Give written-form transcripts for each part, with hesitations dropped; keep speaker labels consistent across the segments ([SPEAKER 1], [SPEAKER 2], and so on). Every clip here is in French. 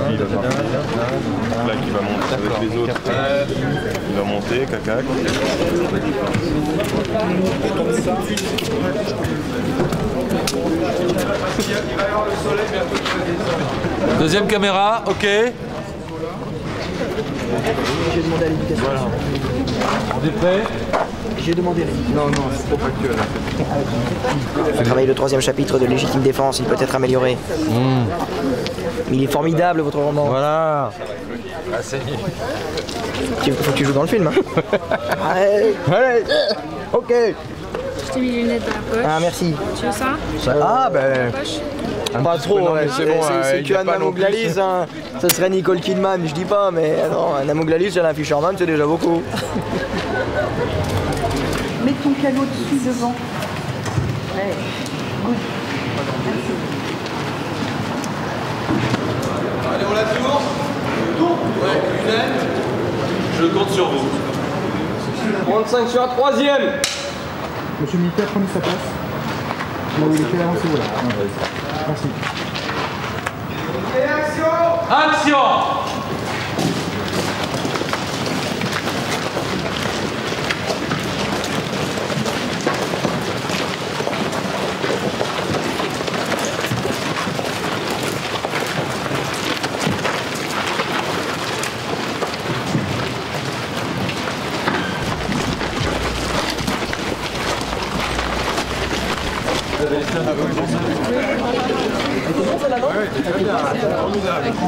[SPEAKER 1] Il va partir. Là qui va monter avec les autres. Il va monter, caca.
[SPEAKER 2] Deuxième caméra, ok.
[SPEAKER 3] J'ai demandé à l'éducation.
[SPEAKER 1] Voilà.
[SPEAKER 2] On est prêt?
[SPEAKER 3] J'ai demandé à l'éducation.
[SPEAKER 1] Non, non, c'est trop factuel.
[SPEAKER 3] Je travaille le 3e chapitre de Légitime Défense, il peut être amélioré. Mais il est formidable votre roman.
[SPEAKER 2] Voilà. Ah, c'est...
[SPEAKER 3] Faut que tu joues dans le film. Hein. Allez. Allez. Ok.
[SPEAKER 4] Je t'ai mis les lunettes dans la poche.
[SPEAKER 3] Ah merci.
[SPEAKER 4] Tu veux ça?
[SPEAKER 3] Ah ben...
[SPEAKER 4] Poche.
[SPEAKER 3] Pas trop,
[SPEAKER 1] non, mais
[SPEAKER 3] ouais.
[SPEAKER 1] c'est bon,
[SPEAKER 3] C'est
[SPEAKER 1] il y a
[SPEAKER 3] qu'un
[SPEAKER 1] pas non plus.
[SPEAKER 3] Amoglalis, hein. Ça serait Nicole Kidman, je dis pas, mais non, un Amoglalis et un Fisherman, c'est déjà beaucoup.
[SPEAKER 5] Mets ton canot dessus devant. Ouais. Good.
[SPEAKER 2] Allez, on la tourne. Ouais, lunettes. Je compte sur vous.
[SPEAKER 3] 35 sur la 3e.
[SPEAKER 6] Monsieur le militaire, prenez sa place. Là où il était avancé, voilà. Merci.
[SPEAKER 2] Action!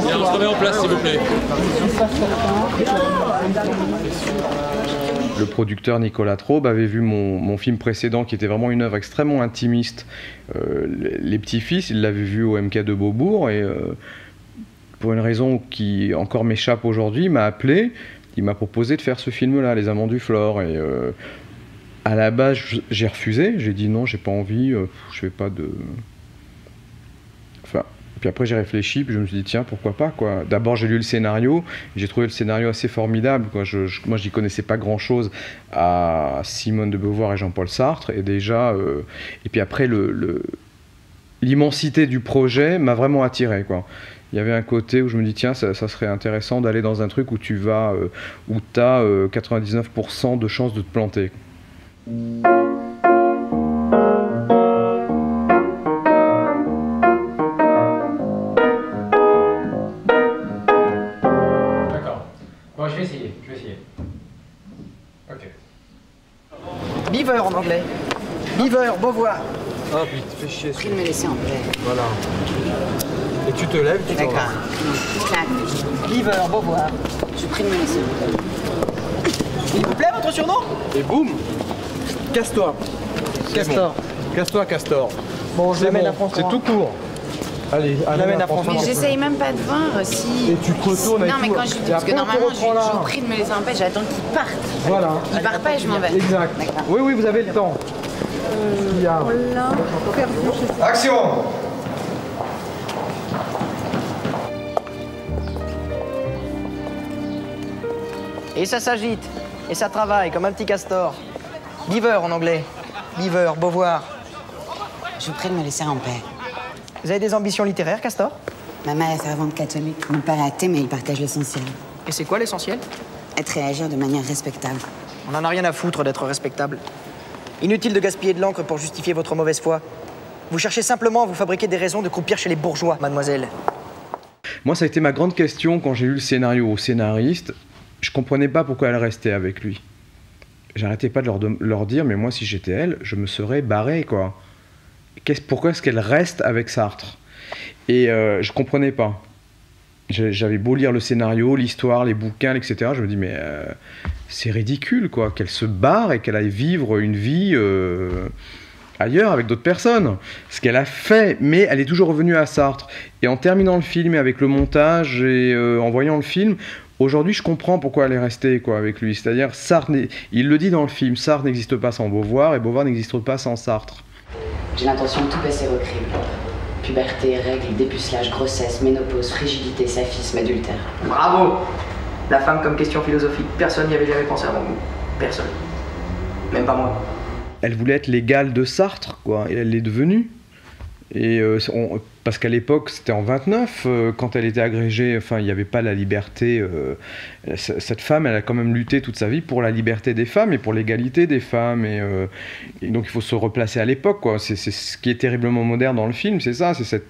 [SPEAKER 2] Bien, on se remet en place, s'il vous plaît.
[SPEAKER 7] Le producteur Nicolas Traube avait vu mon film précédent qui était vraiment une œuvre extrêmement intimiste, Les Petits-Fils, il l'avait vu au MK de Beaubourg et pour une raison qui encore m'échappe aujourd'hui, il m'a appelé, il m'a proposé de faire ce film-là, Les Amants du Flore et à la base j'ai refusé, j'ai dit non, j'ai pas envie, je fais pas de... Enfin, puis après j'ai réfléchi, puis je me suis dit tiens pourquoi pas quoi. D'abord j'ai lu le scénario, j'ai trouvé le scénario assez formidable quoi. Moi j'y connaissais pas grand chose à Simone de Beauvoir et Jean-Paul Sartre et déjà et puis après l'immensité du projet m'a vraiment attiré quoi. Il y avait un côté où je me dis tiens ça serait intéressant d'aller dans un truc où tu vas où tu as 99% de chances de te planter.
[SPEAKER 8] Bon, je vais essayer. Ok.
[SPEAKER 3] Beaver en anglais. Beaver, Beauvoir.
[SPEAKER 2] Oh putain, fais chier.
[SPEAKER 5] Prie de me laisser en paix.
[SPEAKER 2] Voilà. Et tu te lèves, tu t'en vas.
[SPEAKER 5] D'accord. Clac.
[SPEAKER 3] Beaver, Beauvoir.
[SPEAKER 5] Je prie de me laisser en paix.
[SPEAKER 3] Il vous plaît votre surnom?
[SPEAKER 2] Et boum! Casse-toi.
[SPEAKER 3] Castor.
[SPEAKER 2] Casse-toi, Castor.
[SPEAKER 3] Bon, je l'amène à France.
[SPEAKER 2] C'est tout court. Allez,
[SPEAKER 3] l'amène à France.
[SPEAKER 5] Mais j'essaye même pas de voir si...
[SPEAKER 2] Et tu te retournes avec
[SPEAKER 5] Non, mais
[SPEAKER 2] tout.
[SPEAKER 5] quand je dis...
[SPEAKER 2] Et
[SPEAKER 5] Parce que
[SPEAKER 2] après, on te
[SPEAKER 5] normalement,
[SPEAKER 2] reprend là.
[SPEAKER 5] je vous prie de me laisser en paix, j'attends qu'il parte.
[SPEAKER 2] Voilà.
[SPEAKER 5] Il part pas et je m'en vais.
[SPEAKER 2] Exact.
[SPEAKER 5] D'accord.
[SPEAKER 2] Oui, oui, vous avez le temps. Il y a...
[SPEAKER 3] Action! Et ça s'agite, et ça travaille comme un petit castor. Beaver en anglais. Beaver, Beauvoir.
[SPEAKER 5] Je vous prie de me laisser en paix.
[SPEAKER 3] Vous avez des ambitions littéraires, Castor?
[SPEAKER 5] Ma mère est fervente catholique. Mon père est athée, mais il partage l'essentiel.
[SPEAKER 3] Et c'est quoi l'essentiel?
[SPEAKER 5] Être et agir de manière respectable.
[SPEAKER 3] On en a rien à foutre d'être respectable. Inutile de gaspiller de l'encre pour justifier votre mauvaise foi. Vous cherchez simplement à vous fabriquer des raisons de croupir chez les bourgeois, mademoiselle.
[SPEAKER 7] Moi ça a été ma grande question quand j'ai lu le scénario au scénariste. Je comprenais pas pourquoi elle restait avec lui. J'arrêtais pas de leur dire, mais moi si j'étais elle, je me serais barré quoi. Pourquoi est-ce qu'elle reste avec Sartre? Et je comprenais pas. J'avais beau lire le scénario, l'histoire, les bouquins, etc. Je me dis mais c'est ridicule quoi, qu'elle se barre et qu'elle aille vivre une vie ailleurs avec d'autres personnes. Ce qu'elle a fait, mais elle est toujours revenue à Sartre. Et en terminant le film et avec le montage et en voyant le film, aujourd'hui je comprends pourquoi elle est restée quoi, avec lui. C'est-à-dire Sartre, il le dit dans le film, Sartre n'existe pas sans Beauvoir et Beauvoir n'existe pas sans Sartre.
[SPEAKER 5] J'ai l'intention de tout passer au crible. Puberté, règles, dépucelage, grossesse, ménopause, frigidité, saphisme, adultère.
[SPEAKER 3] Bravo! La femme comme question philosophique, personne n'y avait jamais pensé avant vous. Personne. Même pas moi.
[SPEAKER 7] Elle voulait être l'égale de Sartre, quoi, et elle l'est devenue. Et parce qu'à l'époque, c'était en 29, quand elle était agrégée, enfin, il n'y avait pas la liberté. Cette femme, elle a quand même lutté toute sa vie pour la liberté des femmes et pour l'égalité des femmes. Et donc, il faut se replacer à l'époque, quoi. C'est ce qui est terriblement moderne dans le film, c'est ça, c'est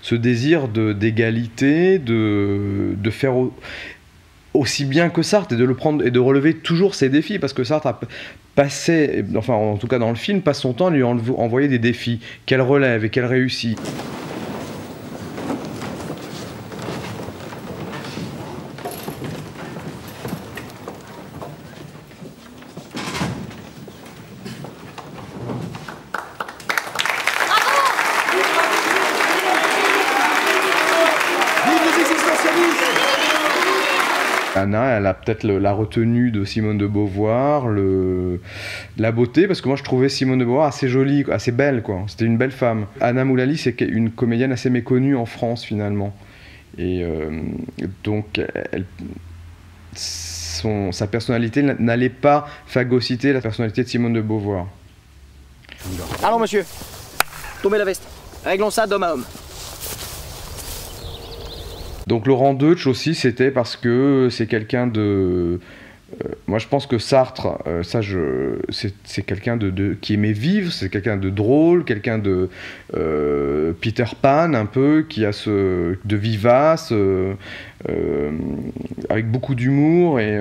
[SPEAKER 7] ce désir d'égalité, de faire aussi bien que Sartre, et de le prendre et de relever toujours ses défis, parce que Sartre a passé, enfin en tout cas dans le film, passe son temps à lui envoyer des défis qu'elle relève et qu'elle réussit. Anna, elle a peut-être la retenue de Simone de Beauvoir, la beauté, parce que moi je trouvais Simone de Beauvoir assez jolie, assez belle, quoi. C'était une belle femme. Anna Moulali, c'est une comédienne assez méconnue en France finalement. Et donc sa personnalité n'allait pas phagocyter la personnalité de Simone de Beauvoir.
[SPEAKER 3] Allons monsieur, tombez la veste. Réglons ça d'homme à homme.
[SPEAKER 7] Donc Laurent Deutsch aussi, c'était parce que c'est quelqu'un de... moi je pense que Sartre, c'est quelqu'un qui aimait vivre, c'est quelqu'un de drôle, quelqu'un de Peter Pan un peu, qui a de vivace, avec beaucoup d'humour, et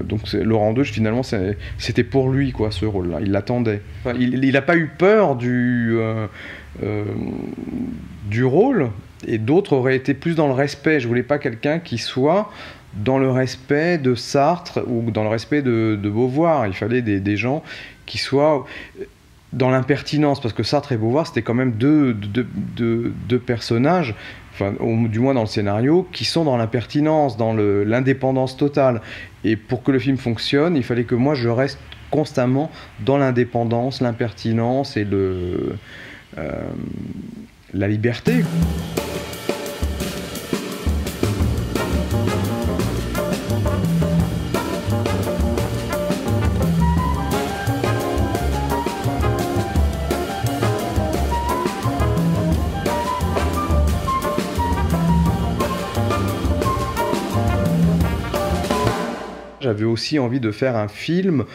[SPEAKER 7] donc Laurent Deutsch finalement c'était pour lui, quoi, ce rôle-là, il l'attendait. Enfin, il n'a pas eu peur du rôle. Et d'autres auraient été plus dans le respect. Je voulais pas quelqu'un qui soit dans le respect de Sartre ou dans le respect de Beauvoir. Il fallait des gens qui soient dans l'impertinence, parce que Sartre et Beauvoir, c'était quand même deux personnages, enfin, du moins dans le scénario, qui sont dans l'impertinence, dans l'indépendance totale. Et pour que le film fonctionne, il fallait que moi je reste constamment dans l'indépendance, l'impertinence et la liberté. J'avais aussi envie de faire un film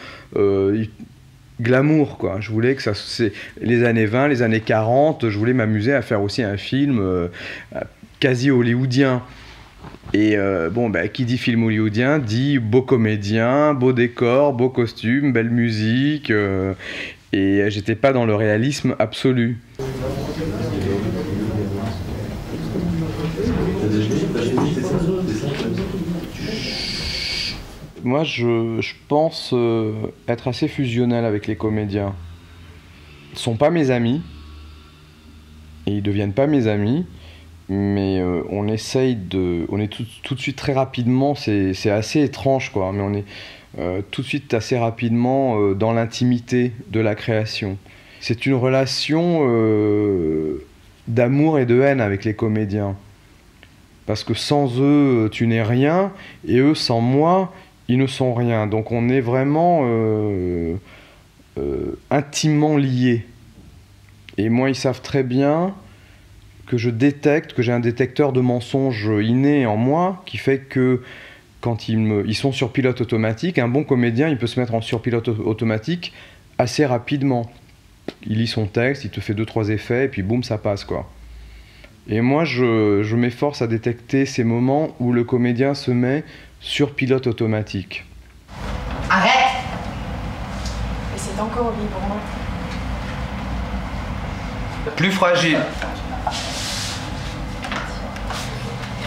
[SPEAKER 7] glamour, quoi. Je voulais que ça, c'est les années 20, les années 40, je voulais m'amuser à faire aussi un film quasi hollywoodien. Et bon, bah, qui dit film hollywoodien dit beau comédien, beau décor, beau costume, belle musique, et j'étais pas dans le réalisme absolu. Moi, je pense être assez fusionnel avec les comédiens. Ils ne sont pas mes amis, et ils ne deviennent pas mes amis, mais on essaye de... On est tout de suite très rapidement, c'est assez étrange, quoi, mais on est tout de suite assez rapidement dans l'intimité de la création. C'est une relation d'amour et de haine avec les comédiens. Parce que sans eux, tu n'es rien, et eux, sans moi, ils ne sont rien. Donc on est vraiment intimement liés. Et moi, ils savent très bien que je détecte, que j'ai un détecteur de mensonges inné en moi, qui fait que quand ils sont sur pilote automatique, un bon comédien, il peut se mettre en surpilote automatique assez rapidement. Il lit son texte, il te fait 2-3 effets, et puis boum, ça passe, quoi. Et moi, je m'efforce à détecter ces moments où le comédien se met sur pilote automatique.
[SPEAKER 9] Arrête! Et c'est encore vibrant.
[SPEAKER 10] Plus fragile.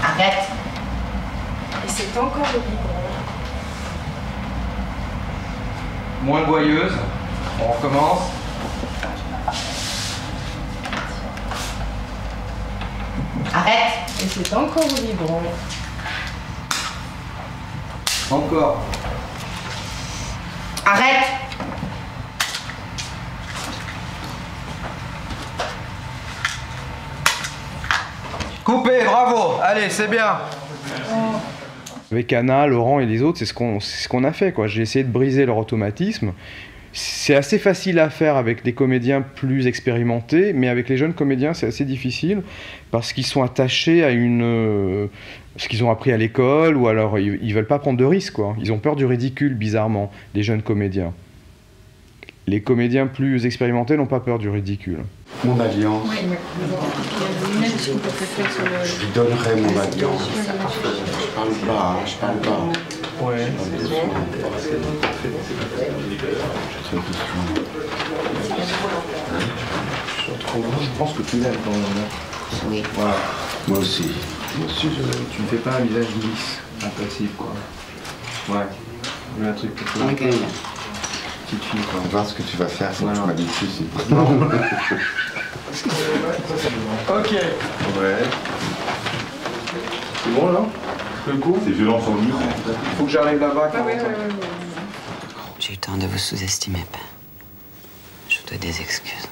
[SPEAKER 9] Arrête! Et c'est encore vibrant.
[SPEAKER 10] Moins boyeuse. On recommence.
[SPEAKER 9] Arrête! Et c'est encore vibrant.
[SPEAKER 10] Encore.
[SPEAKER 9] Arrête!
[SPEAKER 10] Coupé, bravo! Allez, c'est bien!
[SPEAKER 7] Avec Anna, Laurent et les autres, c'est ce qu'on a fait, quoi. J'ai essayé de briser leur automatisme, C'est assez facile à faire avec des comédiens plus expérimentés, mais avec les jeunes comédiens, c'est assez difficile parce qu'ils sont attachés à ce qu'ils ont appris à l'école, ou alors ils veulent pas prendre de risques, quoi. Ils ont peur du ridicule, bizarrement, les jeunes comédiens. Les comédiens plus expérimentés n'ont pas peur du ridicule.
[SPEAKER 11] Mon alliance.
[SPEAKER 4] Oui,
[SPEAKER 11] je lui donnerai mon alliance. Je parle pas, je parle pas.
[SPEAKER 1] Ouais.
[SPEAKER 12] Je pense que tu l'aimes quand même.
[SPEAKER 5] Oui.
[SPEAKER 11] Voilà. Moi aussi.
[SPEAKER 12] Tu ne fais pas un visage lisse, impassible, quoi. Ouais. Mais un truc plutôt.
[SPEAKER 5] Ok.
[SPEAKER 11] Petite fille, quoi. On va voir ce que tu vas faire, faut que tu m'habitues ici.
[SPEAKER 12] Ok.
[SPEAKER 11] Ouais.
[SPEAKER 12] C'est bon là? Le coup?
[SPEAKER 1] C'est violent sur le mur.
[SPEAKER 12] Faut que j'arrive là-bas.
[SPEAKER 5] J'ai eu le temps de vous sous-estimer, Ben. Je vous dois des excuses.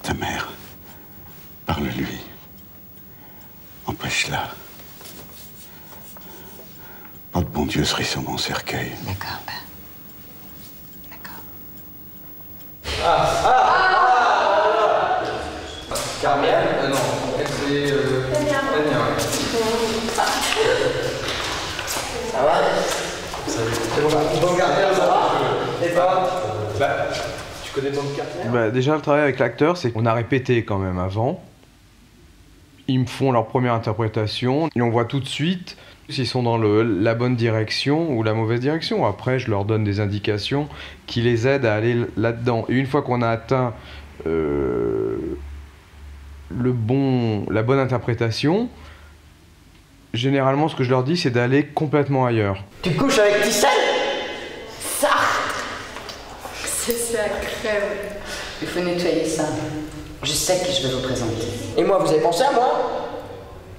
[SPEAKER 11] Ta mère, parle-lui. Empêche-la. Pas de bon Dieu serait sur mon cercueil.
[SPEAKER 5] D'accord, Ben.
[SPEAKER 10] Carmiel? Non, elle c'est...
[SPEAKER 3] Ça va?
[SPEAKER 10] C'est bon, bon gardien, ça va? Et toi? Tu connais ton quartier?
[SPEAKER 7] Déjà, le travail avec l'acteur, c'est qu'on a répété quand même avant. Ils me font leur première interprétation et on voit tout de suite s'ils sont dans la bonne direction ou la mauvaise direction. Après, je leur donne des indications qui les aident à aller là-dedans. Et une fois qu'on a atteint la bonne interprétation, généralement, ce que je leur dis, c'est d'aller complètement ailleurs.
[SPEAKER 3] Tu couches avec Tissel?
[SPEAKER 9] Ça c'est la crème.
[SPEAKER 5] Il faut nettoyer ça. Je sais qui je vais vous présenter.
[SPEAKER 3] Et moi, vous avez pensé à moi?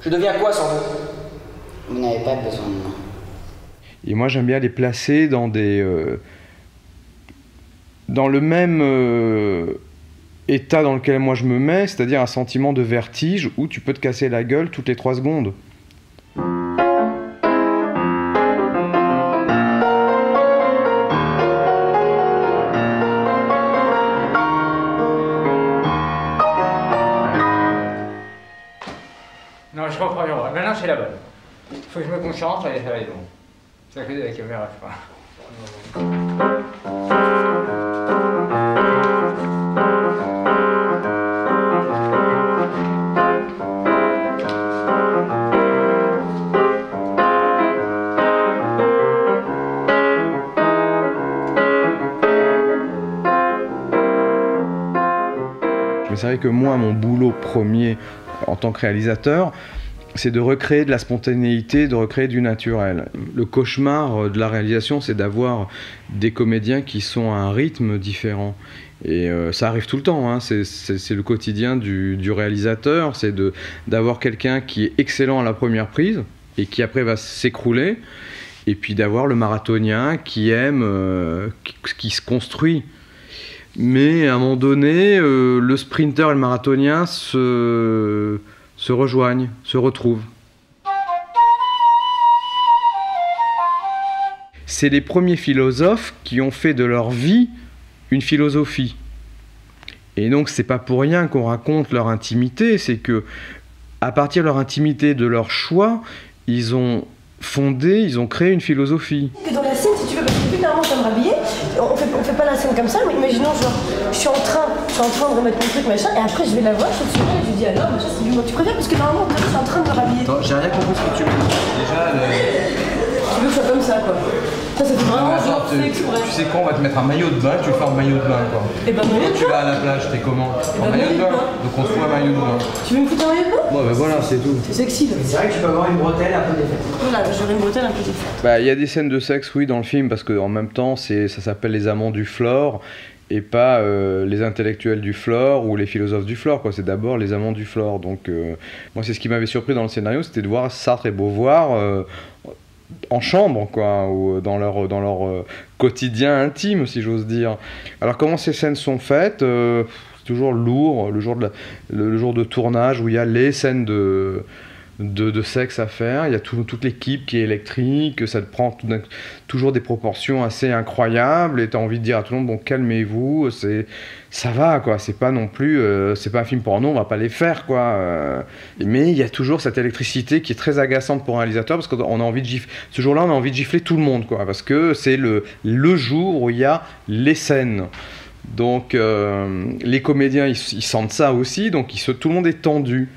[SPEAKER 3] Je deviens quoi sans vous?
[SPEAKER 5] Vous n'avez pas besoin de moi.
[SPEAKER 7] Et moi, j'aime bien les placer dans dans le même état dans lequel moi je me mets, c'est-à-dire un sentiment de vertige où tu peux te casser la gueule toutes les 3 secondes.
[SPEAKER 8] Non, je reprends le droit. Maintenant, c'est la bonne. Faut que je me concentre et ça va être bon. C'est à cause de la caméra, je crois.
[SPEAKER 7] Mais c'est vrai que moi, mon boulot premier en tant que réalisateur, c'est de recréer de la spontanéité, de recréer du naturel. Le cauchemar de la réalisation, c'est d'avoir des comédiens qui sont à un rythme différent. Et ça arrive tout le temps, hein. C'est le quotidien du réalisateur, c'est d'avoir quelqu'un qui est excellent à la première prise et qui après va s'écrouler, et puis d'avoir le marathonien qui aime, qui se construit. Mais à un moment donné, le sprinter et le marathonien se rejoignent, se retrouvent. C'est les premiers philosophes qui ont fait de leur vie une philosophie. Et donc c'est pas pour rien qu'on raconte leur intimité, c'est que à partir de leur intimité, de leur choix, ils ont créé une philosophie.
[SPEAKER 9] Que dans la scène, si tu veux, parce que plus tard, je vais me rhabiller, on fait pas la scène comme ça, mais imaginons, genre, je suis en train de remettre mon truc, machin, et après je vais la voir, je suis et je lui dis alors, machin, c'est du moi. Tu préfères parce que normalement, je suis en train de me rhabiller.
[SPEAKER 10] Attends, j'ai rien compris ce que tu veux dire. Déjà,
[SPEAKER 9] Tu veux que je sois comme ça, quoi. Ça fait vraiment genre fait exprès.
[SPEAKER 10] tu sais quoi, on va te mettre un maillot de bain, tu vas faire un maillot de bain, quoi.
[SPEAKER 9] Et ben maillot de
[SPEAKER 10] Tu
[SPEAKER 9] bain.
[SPEAKER 10] vas à la plage, t'es comment? En maillot de bain. Donc on se fout un maillot de bain.
[SPEAKER 9] Tu veux me foutre un maillot de bain?
[SPEAKER 10] Bon, ben voilà, c'est tout.
[SPEAKER 9] C'est sexy, là.
[SPEAKER 3] C'est vrai que tu peux avoir une bretelle un peu défaite.
[SPEAKER 9] Voilà, j'aurais une bretelle un peu défaite.
[SPEAKER 7] Bah, il y a des scènes de sexe, oui, dans le film, parce qu'en même temps, ça s'appelle les amants du Flore, et pas les intellectuels du Flore ou les philosophes du Flore, quoi. C'est d'abord les amants du Flore. Donc, moi, c'est ce qui m'avait surpris dans le scénario, c'était de voir Sartre et Beauvoir en chambre, quoi, ou dans leur quotidien intime, si j'ose dire. Alors, comment ces scènes sont faites? C'est toujours lourd, le jour de tournage, où il y a les scènes de sexe à faire. Il y a toute l'équipe qui est électrique, ça te prend toujours des proportions assez incroyables et tu as envie de dire à tout le monde, bon, calmez-vous, ça va, quoi. C'est pas non plus, c'est pas un film porno, on va pas les faire, quoi. Mais il y a toujours cette électricité qui est très agaçante pour un réalisateur parce qu'on a envie de gifler. Ce jour-là, on a envie de gifler tout le monde, quoi, parce que c'est le jour où il y a les scènes. Donc les comédiens ils sentent ça aussi, donc tout le monde est tendu.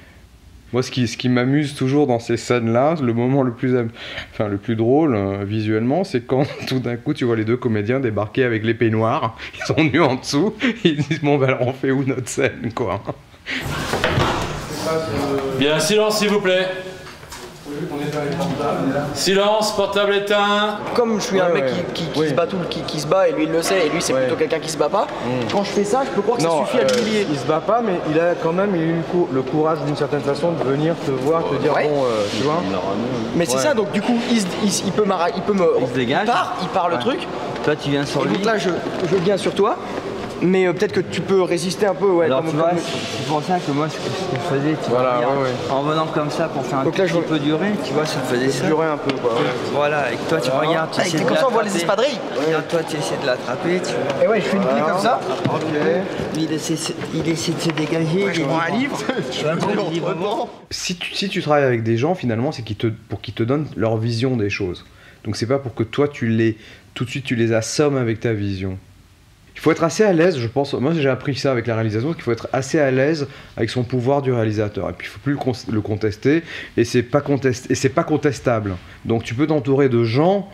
[SPEAKER 7] Moi ce qui m'amuse toujours dans ces scènes-là, le moment le plus drôle visuellement, c'est quand tout d'un coup tu vois les deux comédiens débarquer avec les peignoirs, ils sont nus en dessous, ils disent bon ben alors on fait où notre scène, quoi.
[SPEAKER 13] Bien, silence s'il vous plaît. Silence, portable éteint.
[SPEAKER 3] Comme je suis un mec qui se bat qui se bat et lui il le sait et lui c'est plutôt quelqu'un qui se bat pas, quand je fais ça je peux croire que ça suffit à l'humilier.
[SPEAKER 12] Il se bat pas mais il a quand même eu le courage d'une certaine façon de venir te voir, te dire bon tu vois.
[SPEAKER 3] Mais c'est ça, donc du coup il part le truc.
[SPEAKER 14] Toi tu viens sur lui.
[SPEAKER 3] Donc là je viens sur toi. Mais peut-être que tu peux résister un peu, ouais.
[SPEAKER 14] Alors tu vois, c'est pour ça que moi ce que je faisais, tu vois, en venant comme ça pour faire un petit peu durer, tu vois, ça me faisait ça.
[SPEAKER 12] Durer un peu, quoi.
[SPEAKER 14] Voilà, et que toi tu regardes, tu essaies de
[SPEAKER 3] comme ça on voit les espadrilles.
[SPEAKER 14] Regarde, toi tu essaies de l'attraper, tu vois.
[SPEAKER 3] Et ouais, je fais une plie comme ça.
[SPEAKER 14] Ok. Il essaie de se dégager.
[SPEAKER 3] Ouais, je prends un livre.
[SPEAKER 7] Si tu travailles avec des gens, finalement, c'est pour qu'ils te donnent leur vision des choses. Donc c'est pas pour que toi tout de suite tu les assommes avec ta vision. Il faut être assez à l'aise, je pense. Moi, j'ai appris ça avec la réalisation, qu'il faut être assez à l'aise avec son pouvoir du réalisateur. Et puis, il ne faut plus le contester, et c'est pas contestable. Donc, tu peux t'entourer de gens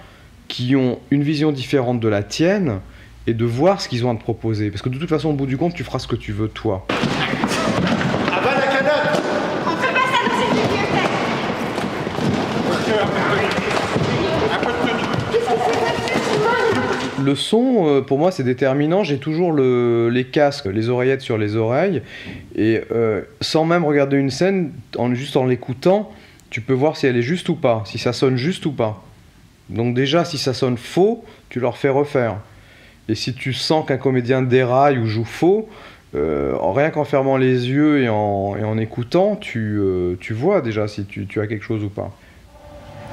[SPEAKER 7] qui ont une vision différente de la tienne et de voir ce qu'ils ont à te proposer. Parce que de toute façon, au bout du compte, tu feras ce que tu veux, toi.
[SPEAKER 2] Ah bah la canotte! On fait pas ça dans cette bibliothèque! Un peu de tenue.
[SPEAKER 7] Le son, pour moi, c'est déterminant. J'ai toujours les casques, les oreillettes sur les oreilles. Et sans même regarder une scène, juste en l'écoutant, tu peux voir si elle est juste ou pas, si ça sonne juste ou pas. Donc déjà, si ça sonne faux, tu leur fais refaire. Et si tu sens qu'un comédien déraille ou joue faux, rien qu'en fermant les yeux et en écoutant, tu vois déjà si tu as quelque chose ou pas.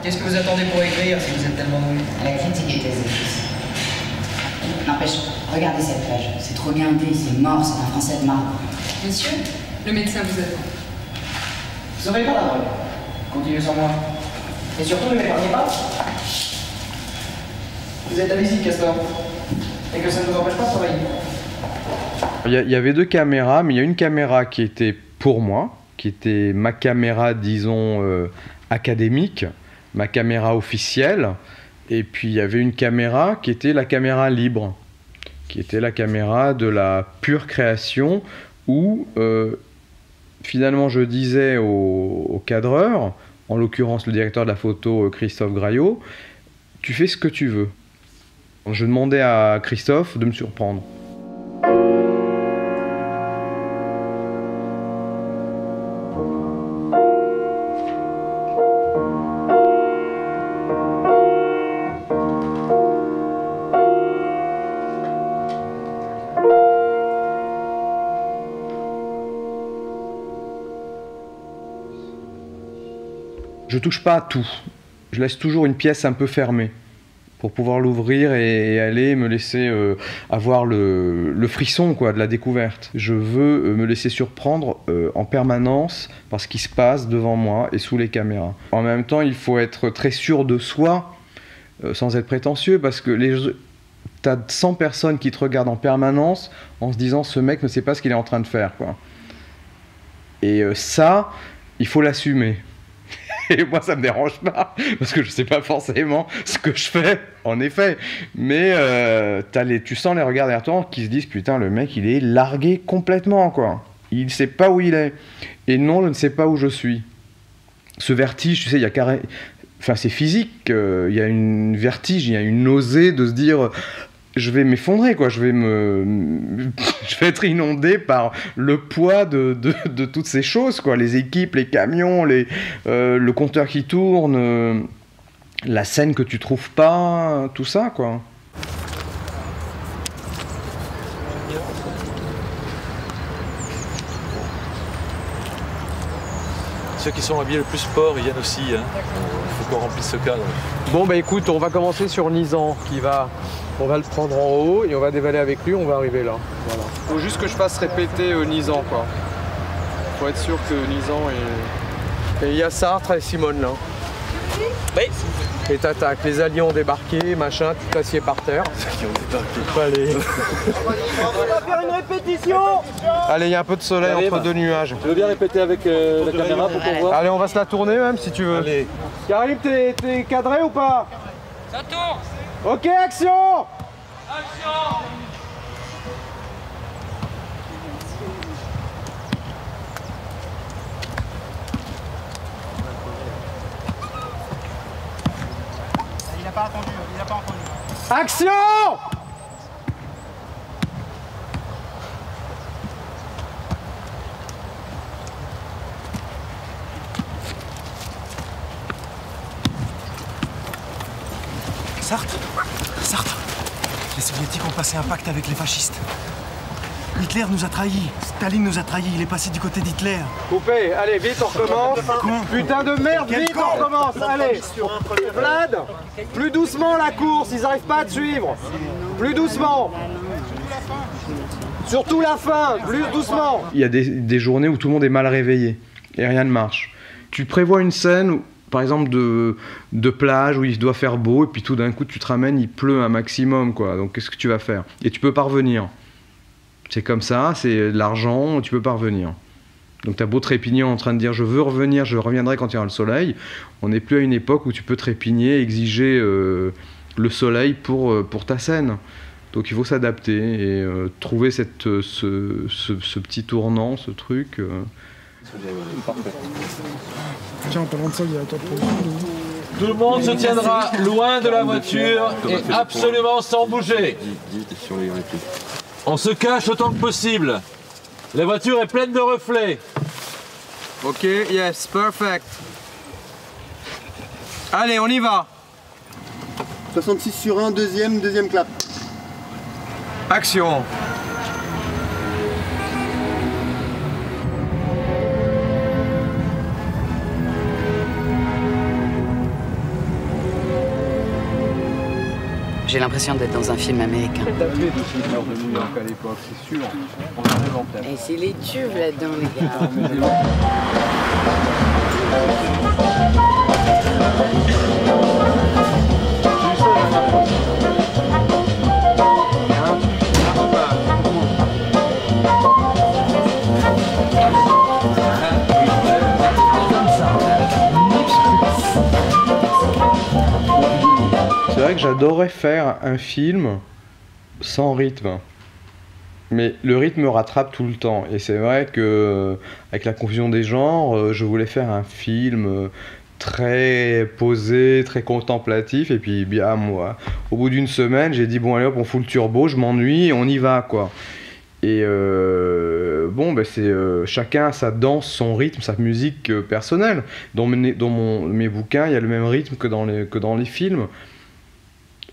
[SPEAKER 3] Qu'est-ce que vous attendez pour écrire si vous êtes tellement nul?
[SPEAKER 5] La critique était exécutrice. N'empêche, regardez cette page. C'est trop guindé, c'est mort, c'est un français de marbre.
[SPEAKER 4] Monsieur, le médecin vous attend.
[SPEAKER 3] Vous aurez pas la drogue. Continuez sans moi. Et surtout, ne m'épargnez pas. Vous êtes à visite, Castor. Et que ça ne vous empêche pas de travailler.
[SPEAKER 7] Il y avait deux caméras, mais il y a une caméra qui était pour moi, qui était ma caméra, disons, académique, ma caméra officielle. Et puis il y avait une caméra qui était la caméra libre, qui était la caméra de la pure création où finalement je disais au cadreur, en l'occurrence le directeur de la photo Christophe Graillot, tu fais ce que tu veux. Je demandais à Christophe de me surprendre. Je touche pas à tout. Je laisse toujours une pièce un peu fermée pour pouvoir l'ouvrir et aller me laisser avoir le frisson, quoi, de la découverte. Je veux me laisser surprendre en permanence par ce qui se passe devant moi et sous les caméras. En même temps, il faut être très sûr de soi sans être prétentieux parce que t'as 100 personnes qui te regardent en permanence en se disant ce mec ne sait pas ce qu'il est en train de faire, quoi. Et ça, il faut l'assumer. Et moi, ça me dérange pas, parce que je sais pas forcément ce que je fais, en effet. Mais tu sens les regards derrière toi qui se disent, putain, le mec, il est largué complètement, quoi. Il sait pas où il est. Et non, je ne sais pas où je suis. Ce vertige, tu sais, il y a carré... Enfin, c'est physique. Il y a une vertige, il y a une nausée de se dire... Je vais m'effondrer, quoi. Je vais être inondé par le poids de toutes ces choses, quoi. Les équipes, les camions, le compteur qui tourne, la scène que tu trouves pas, tout ça, quoi.
[SPEAKER 15] ceux qui sont habillés le plus sport, ils viennent aussi. Il faut qu'on remplisse ce cadre.
[SPEAKER 16] Bon bah écoute, on va commencer sur Nizan on va le prendre en haut et on va dévaler avec lui, on va arriver là. Voilà. Faut juste que je fasse répéter Nizan quoi. Faut être sûr que Nizan est... Et il y a Sartre et Simone là. Oui. Et t'attaques, les alliés ont débarqué, machin, tu t'assieds par terre.
[SPEAKER 15] Ils ont débarqué.
[SPEAKER 16] Allez.
[SPEAKER 2] On va faire une répétition.
[SPEAKER 16] Allez, il y a un peu de soleil entre deux nuages.
[SPEAKER 15] Tu veux bien répéter avec la caméra pour qu'on voit?
[SPEAKER 16] Allez, on va se la tourner même si tu veux.
[SPEAKER 15] Allez.
[SPEAKER 16] Karim, t'es cadré ou pas?
[SPEAKER 2] Ça tourne.
[SPEAKER 16] Ok, action!
[SPEAKER 2] Action. Il n'a pas entendu.
[SPEAKER 16] Action!
[SPEAKER 17] Sartre, les soviétiques ont passé un pacte avec les fascistes. Hitler nous a trahis, Staline nous a trahis, il est passé du côté d'Hitler.
[SPEAKER 16] Coupé, allez, vite, on recommence. Putain de merde, vite, on recommence, allez. Vlad, plus doucement la course, ils n'arrivent pas à te suivre. Plus doucement. Surtout la fin, plus doucement.
[SPEAKER 7] Il y a des journées où tout le monde est mal réveillé et rien ne marche. Tu prévois une scène où, par exemple de plage où il doit faire beau et puis tout d'un coup tu te ramènes, il pleut un maximum quoi. Donc qu'est-ce que tu vas faire? Et tu peux pas revenir. C'est comme ça, c'est de l'argent, tu peux pas revenir. Donc t'as beau trépigner en train de dire je veux revenir, je reviendrai quand il y aura le soleil. On n'est plus à une époque où tu peux trépigner, exiger le soleil pour ta scène. Donc il faut s'adapter et trouver ce petit tournant, ce truc.
[SPEAKER 6] Tiens, en parlant de ça, il y a un tas de...
[SPEAKER 13] Tout le monde se tiendra loin de la voiture et absolument sans bouger. On se cache autant que possible. La voiture est pleine de reflets.
[SPEAKER 16] Ok, yes, perfect. Allez, on y va.
[SPEAKER 18] 66 sur 1, deuxième clap.
[SPEAKER 16] Action.
[SPEAKER 5] J'ai l'impression d'être dans un film américain. Et c'est les tubes là-dedans, les gars.
[SPEAKER 7] C'est vrai que j'adorerais faire un film sans rythme. Mais le rythme me rattrape tout le temps. Et c'est vrai que avec la confusion des genres, je voulais faire un film très posé, très contemplatif. Et puis bien moi, au bout d'une semaine, j'ai dit bon allez hop, on fout le turbo, je m'ennuie, on y va quoi. Et bon, ben c'est chacun sa danse, son rythme, sa musique personnelle. Dans mes bouquins, il y a le même rythme que dans les films.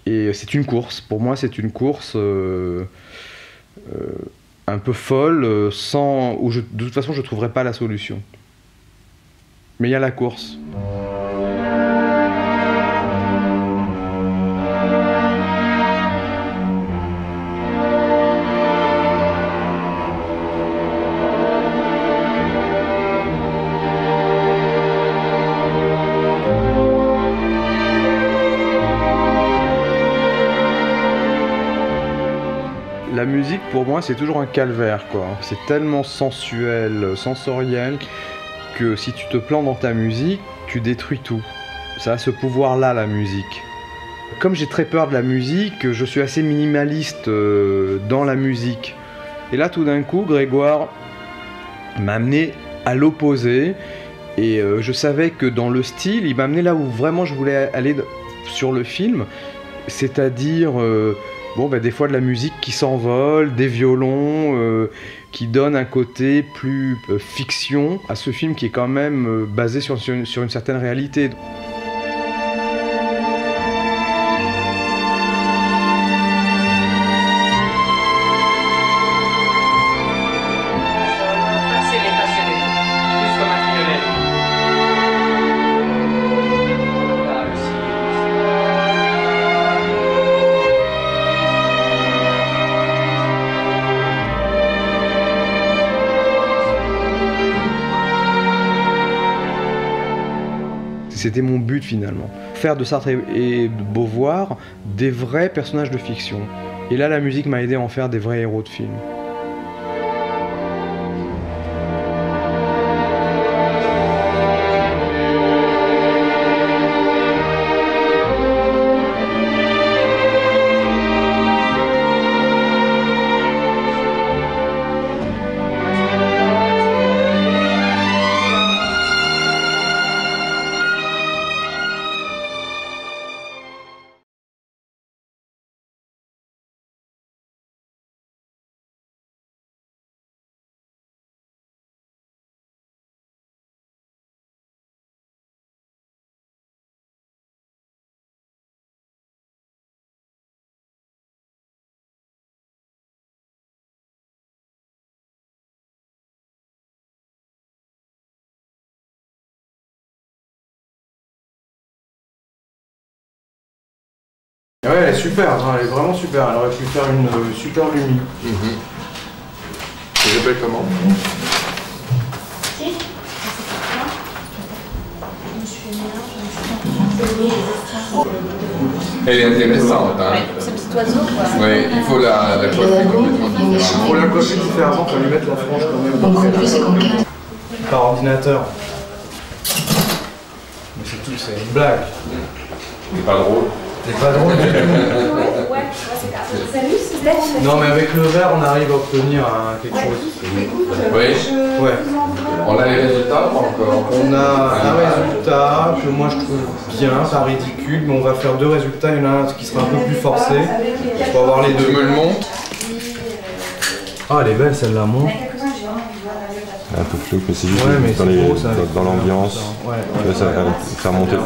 [SPEAKER 7] Et c'est une course. Pour moi, c'est une course un peu folle, où de toute façon, je ne trouverai pas la solution. Mais il y a la course. La musique, pour moi, c'est toujours un calvaire, quoi. C'est tellement sensuel, sensoriel, que si tu te plantes dans ta musique, tu détruis tout. Ça a ce pouvoir-là, la musique. Comme j'ai très peur de la musique, je suis assez minimaliste dans la musique. Et là, tout d'un coup, Grégoire m'a amené à l'opposé. Et je savais que dans le style, il m'a amené là où vraiment je voulais aller sur le film. C'est-à-dire... bon, ben, des fois de la musique qui s'envole, des violons qui donnent un côté plus fiction à ce film qui est quand même basé sur une certaine réalité. C'était mon but finalement. Faire de Sartre et de Beauvoir des vrais personnages de fiction. Et là, la musique m'a aidé à en faire des vrais héros de film.
[SPEAKER 16] Ouais, elle est super, hein, elle est vraiment super. Elle aurait pu faire une super Lumi.
[SPEAKER 1] Tu l'appelles comment?
[SPEAKER 19] Elle est intéressante, hein.
[SPEAKER 9] C'est un petit oiseau, quoi.
[SPEAKER 19] Oui, il faut la coiffer complètement différemment.
[SPEAKER 16] Il faut la coiffer différemment, il faut lui mettre la frange quand même. Par ordinateur. Mais c'est tout, c'est une blague.
[SPEAKER 19] C'est pas drôle.
[SPEAKER 16] C'est pas drôle du tout.
[SPEAKER 9] Salut, c'est Steph.
[SPEAKER 16] Non, mais avec le verre, on arrive à obtenir quelque chose.
[SPEAKER 19] Oui.
[SPEAKER 16] Ouais.
[SPEAKER 19] On a les résultats ou pas encore?
[SPEAKER 16] On a un résultat que moi je trouve bien, pas ridicule, mais on va faire deux résultats. Il y en a un qui sera un peu plus forcé. On va avoir les deux.
[SPEAKER 19] Tu me le montres?
[SPEAKER 16] Ah, elle est belle celle-là, moi.
[SPEAKER 1] Un peu flou, mais c'est juste
[SPEAKER 16] mais
[SPEAKER 1] dans l'ambiance.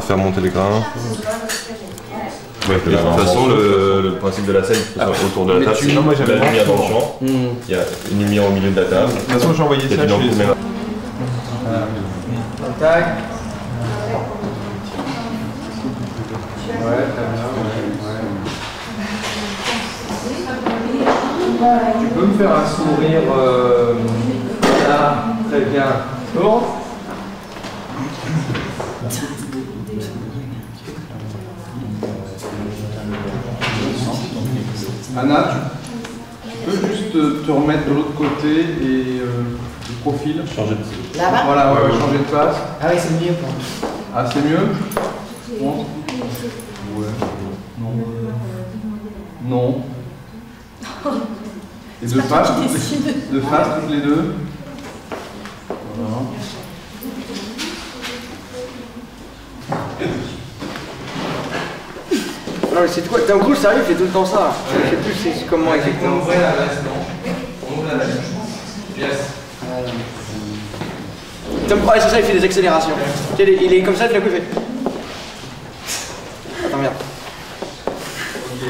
[SPEAKER 1] Faire monter les grains. Ouais, de toute façon, le principe de la scène, autour de la table, c'est la lumière dans le champ. Il y a une lumière au milieu de la table. De toute façon, j'ai envoyé ça.
[SPEAKER 16] Tac. Ouais, très bien. Tu peux me faire un sourire là, très bien. Bon. Anna, tu peux juste te remettre de l'autre côté et du profil.
[SPEAKER 1] Changer de
[SPEAKER 16] place. Là-bas? Voilà, ouais, changer de place.
[SPEAKER 3] Ah oui, c'est mieux pour moi.
[SPEAKER 16] Ah, c'est mieux? Bon. Ouais. Non. Non. Et de face, toutes les deux. Voilà.
[SPEAKER 3] Non, mais c'est quoi? D'un coup, ça arrive, il fait tout le temps ça. Je sais plus c'est comment exactement.
[SPEAKER 16] On ouvre la veste, non? On ouvre la veste. Yes.
[SPEAKER 3] Ouais, c'est ça, il fait des accélérations. Il est comme ça, puis d'un coup, il fait. Attends, merde.
[SPEAKER 16] Ok.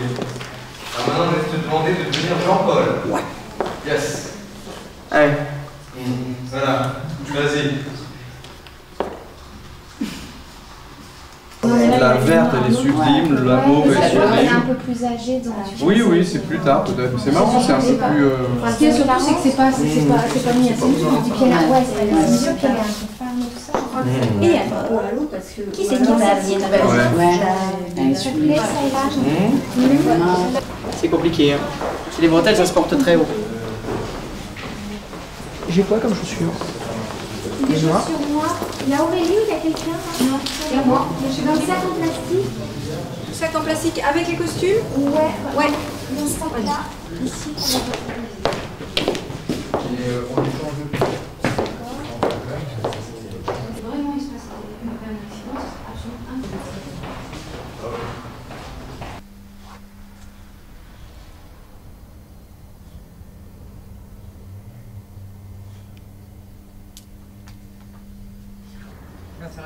[SPEAKER 16] Alors maintenant, je vais te demander de devenir Jean-Paul.
[SPEAKER 3] Ouais.
[SPEAKER 16] Yes.
[SPEAKER 3] Ouais.
[SPEAKER 16] Voilà. Vas-y. La verte, elle est sublime, la mauve est sublime.
[SPEAKER 20] Elle est un peu plus âgée, donc.
[SPEAKER 16] Oui, oui, c'est plus tard peut-être. C'est marrant, c'est un peu plus.
[SPEAKER 20] Ce qui est surtout, c'est que c'est pas mis à ses yeux. Ouais, c'est mieux qu'elle a un peu ferme et tout ça. Et alors, qui c'est qui va bien
[SPEAKER 3] C'est compliqué. Hein. C'est les bretelles, ça se porte très haut. J'ai quoi comme chaussures?
[SPEAKER 20] Des chaussures noires. Il y a Aurélie ou il y a quelqu'un? Non, il y a moi. Dans le sac en plastique.
[SPEAKER 9] Sac en plastique avec les costumes?
[SPEAKER 20] Ouais. Dans ce sac-là, ici.
[SPEAKER 16] Et on les change de place.
[SPEAKER 20] Vraiment, il se passe un accident, c'est absolument impossible.
[SPEAKER 3] Ça